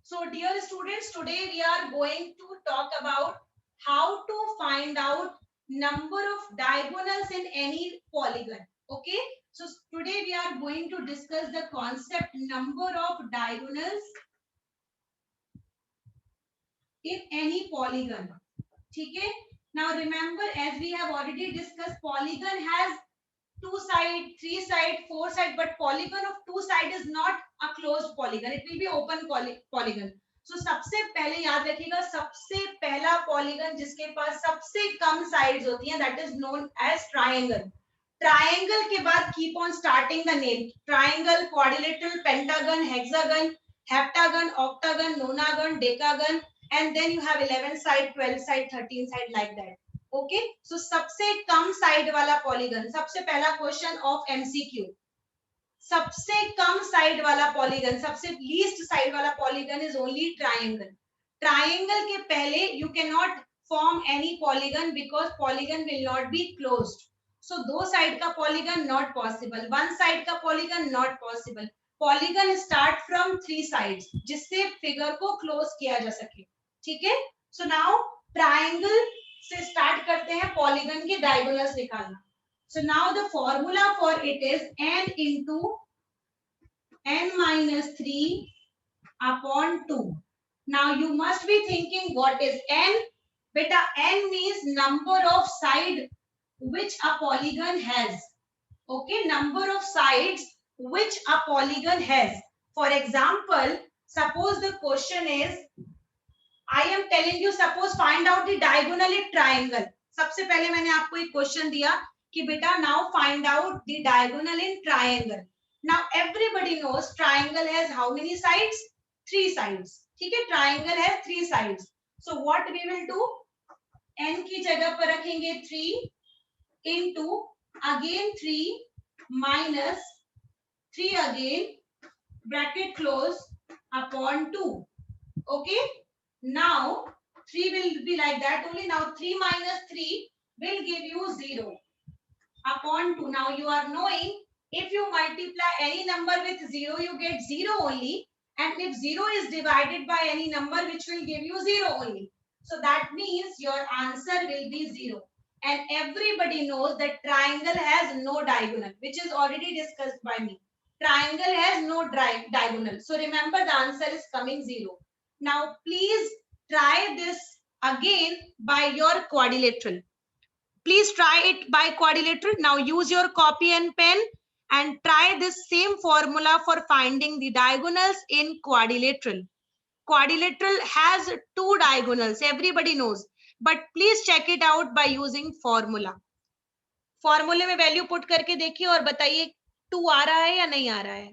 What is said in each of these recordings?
So dear students, today we are going to talk about how to find out number of diagonals in any polygon. Okay, so today we are going to discuss the concept number of diagonals in any polygon. Okay, now remember, as we have already discussed, polygon has two side, three side, four side, but polygon of two side is not a closed polygon. It will be open polygon. So सबसे पहले याद रखिएगा, सबसे पहला polygon जिसके पास सबसे कम sides होती हैं, that is known as triangle. Triangle के बाद keep on starting the name. Triangle, quadrilateral, pentagon, hexagon, heptagon, octagon, nonagon, decagon, and then you have 11 side, 12 side, 13 side, like that. Okay so सबसे कम side वाला polygon, सबसे पहला question of MCQ, सबसे कम side वाला पॉलीगन, सबसे least side वाला polygon is only triangle. Triangle के पहले you can not form any polygon because polygon will not be closed. So दो साइड का polygon not possible, one side का polygon not possible. Polygon start from three sides जिससे figure को close किया जा सके. ठीक है, सो नाउ ट्राइंगल से स्टार्ट करते हैं पॉलीगन के डायगोनल्स निकालना. So now the formula for it is n into n minus 3 upon 2. Now you must be thinking what is n? Beta, n means number of side which a polygon has. Okay, number of sides which a polygon has. For example, suppose the question is, I am telling you, suppose find out the diagonal in triangle. सबसे पहले मैंने आपको एक question दिया कि बेटा now find out the diagonal in triangle. Now everybody knows triangle has how many sides? Three sides. ठीक है, triangle has three sides. So what we will do? n की जगह पर रखेंगे 3 into again 3 minus 3 again bracket close upon 2. Okay. Now 3 will be like that only. Now 3 minus 3 will give you 0 upon 2. Now you are knowing, if you multiply any number with 0, you get 0 only. And if 0 is divided by any number, which will give you 0 only. So that means your answer will be 0. And everybody knows that triangle has no diagonal, which is already discussed by me. Triangle has no diagonal. So remember, the answer is coming 0. Now please try this again by your quadrilateral. Please try it by quadrilateral. Now use your copy and pen and try this same formula for finding the diagonals in quadrilateral. Quadrilateral has two diagonals, everybody knows, but please check it out by using formula. फॉर्मूले में value put करके देखिए और बताइए 2 आ रहा है या नहीं आ रहा है.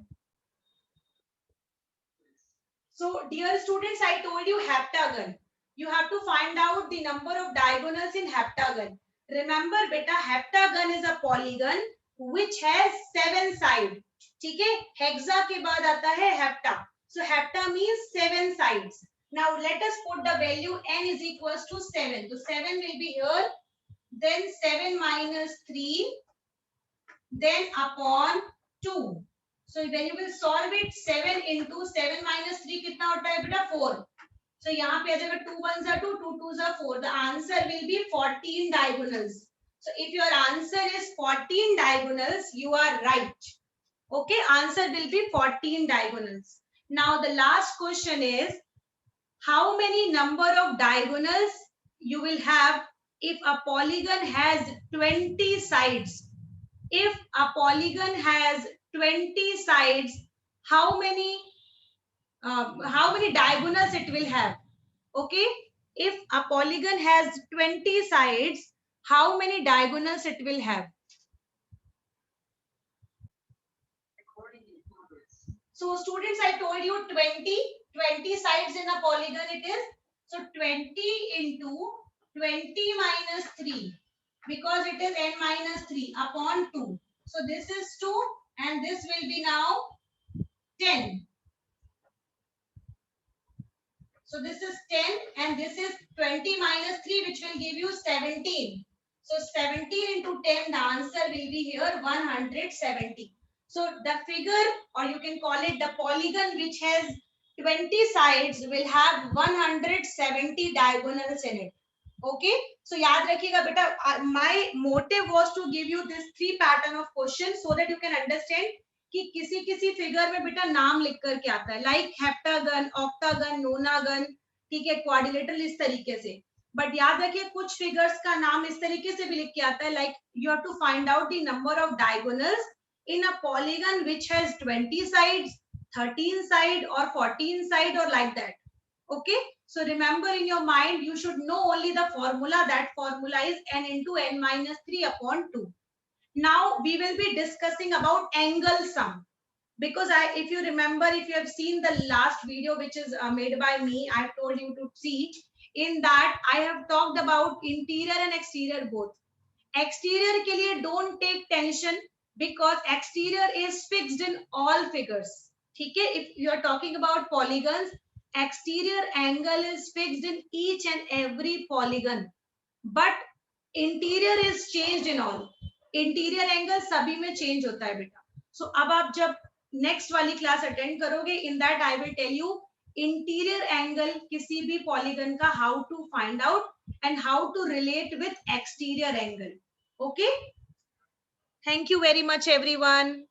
So dear students, I told you heptagon. You have to find out the number of diagonals in heptagon. Remember beta, heptagon is a polygon which has 7 sides. ठीक है, hexa के बाद आता है hepta. So hepta means 7 sides. Now let us put the value n is equals to 7. So 7 will be here. Then 7 minus 3. Then upon 2. So when you will solve it, 7 into 7 minus 3 कितना होता है बेटा 4. So यहाँ पे आ जाएगा 2 1s are 2, 2 2s are 4. The answer will be 14 diagonals. So if your answer is 14 diagonals, you are right. Okay, answer will be 14 diagonals. Now the last question is, how many number of diagonals you will have if a polygon has 20 sides? If a polygon has 20 sides, how many diagonals it will have? Okay, if a polygon has 20 sides, how many diagonals it will have? So students, I told you 20 sides in a polygon it is. So 20 into 20 minus 3, because it is n minus 3 upon 2. So this is 2 and this will be now 10. So this is 10 and this is 20 minus 3, which will give you 17. So 17 into 10, the answer will be here 170. So the figure, or you can call it the polygon which has 20 sides will have 170 diagonals in it. Okay, so याद रखिएगा बेटा, my motive was to give you this 3 pattern of questions so that you can understand कि किसी किसी figure में बेटा नाम लिख करके आता है, लाइक हेप्टागन, ऑक्टागन, नोनागन, ठीक है, क्वाड्रिलेटरल, इस तरीके से. बट याद रखिए कुछ फिगर्स का नाम इस तरीके से भी लिख के आता है, like you have to find out the number of diagonals in a polygon which has 20 sides, 13 side or 14 side or like that. Okay, so remember in your mind you should know only the formula. That formula is n into n minus 3 upon 2. Now we will be discussing about angle sum, because if you remember, if you have seen the last video which is made by me, I have told you to see. In that I have talked about interior and exterior both. Exterior के लिए don't take tension because exterior is fixed in all figures. ठीक है, if you are talking about polygons, exterior angle is fixed in each and every polygon, but interior is changed in all. Interior angle सभी में change होता है बेटा. So अब आप जब next वाली class attend करोगे, in that I will tell you interior angle किसी भी polygon का how to find out and how to relate with exterior angle. Okay, thank you very much everyone.